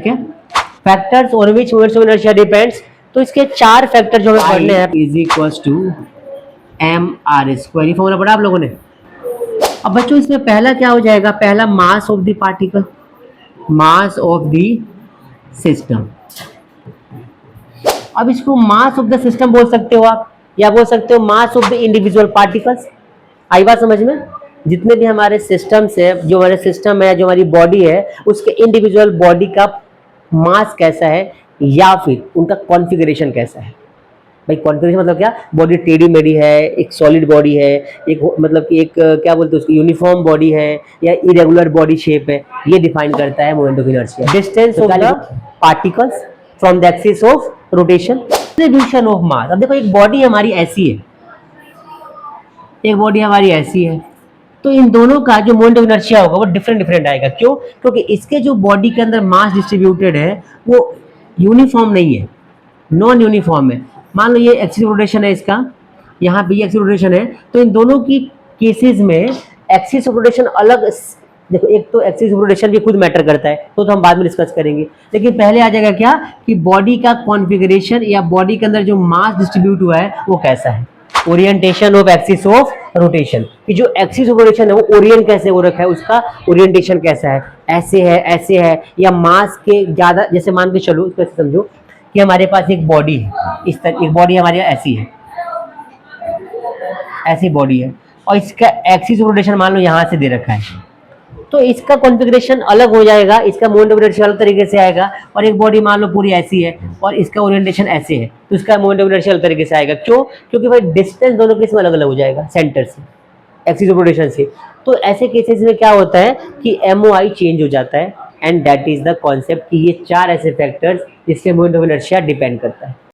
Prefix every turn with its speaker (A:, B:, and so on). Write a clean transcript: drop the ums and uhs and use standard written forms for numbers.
A: ठीक है, factors on which moments of inertia depends. तो इसके चार फैक्टर जो हमें पढ़ने हैं इज इक्वल्स टू mr²। ये फॉर्मूला पढ़ा आप लोगों ने। अब बच्चों इसमें पहला क्या हो जाएगा, पहला मास of the particle, mass of the system. अब इसको मास ऑफ द सिस्टम बोल सकते हो आप, या बोल सकते हो mass of the individual particles. आई बात समझ में? जितने भी हमारे सिस्टम्स है, जो हमारे सिस्टम है, जो हमारी बॉडी है, उसके इंडिविजुअल बॉडी का मास कैसा है या फिर उनका कॉन्फ़िगरेशन कैसा है। भाई कॉन्फ़िगरेशन मतलब क्या, बॉडी टेढ़ी मेढ़ी है, एक सॉलिड बॉडी है, एक मतलब कि एक क्या बोलते हैं उसकी यूनिफॉर्म बॉडी है, या इरेगुलर बॉडी शेप है, ये डिफाइन करता है moment of inertia. Distance of the particles from the axis of rotation, distribution of mass. अब देखो एक बॉडी हमारी ऐसी है, एक बॉडी हमारी ऐसी है, तो इन दोनों का जो मोमेंट ऑफ इनर्शिया होगा वो डिफरेंट आएगा। क्यों? क्योंकि इसके जो बॉडी के अंदर मास डिस्ट्रीब्यूटेड है वो यूनिफॉर्म नहीं है, नॉन यूनिफॉर्म है। मान लो ये एक्सिस रोटेशन है इसका, यहाँ भी एक्सिस रोटेशन है, तो इन दोनों की केसेस में एक्सिस रोटेशन अलग। देखो एक तो एक्सिस रोटेशन भी खुद मैटर करता है, तो हम बाद में डिस्कस करेंगे, लेकिन पहले आ जाएगा क्या कि बॉडी का कॉन्फ़िगरेशन या बॉडी के अंदर जो मास डिस्ट्रीब्यूट हुआ है वो कैसा है। Orientation of axis of rotation, कि जो एक्सिस ऑफ रोटेशन है वो ओरिएंट कैसे हो रखा है, उसका ओरिएंटेशन कैसा है, ऐसे है या मास के ज़्यादा। जैसे मान के चलो, इसको ऐसे समझो कि हमारे पास एक बॉडी है, इस तरह एक बॉडी हमारी ऐसी है, ऐसी बॉडी है, और इसका एक्सिस ऑफ रोटेशन मान लो यहाँ से दे रखा है, तो इसका कॉन्फ़िगरेशन अलग हो जाएगा, इसका मोमेंट ऑफ इनर्शिया अलग तरीके से आएगा। और एक बॉडी मान लो पूरी ऐसी है और इसका ओरिएंटेशन ऐसे है, तो इसका मोमेंट ऑफ इनर्शिया अलग तरीके से आएगा। क्यों? क्योंकि भाई डिस्टेंस दोनों केस में अलग अलग हो जाएगा सेंटर से, एक्सिस ऑफ रोटेशन से। तो ऐसे केसेस में क्या होता है कि MOI चेंज हो जाता है, and that is the concept कि ये चार ऐसे फैक्टर्स जिससे मोमेंट ऑफ इनर्शिया डिपेंड करता है।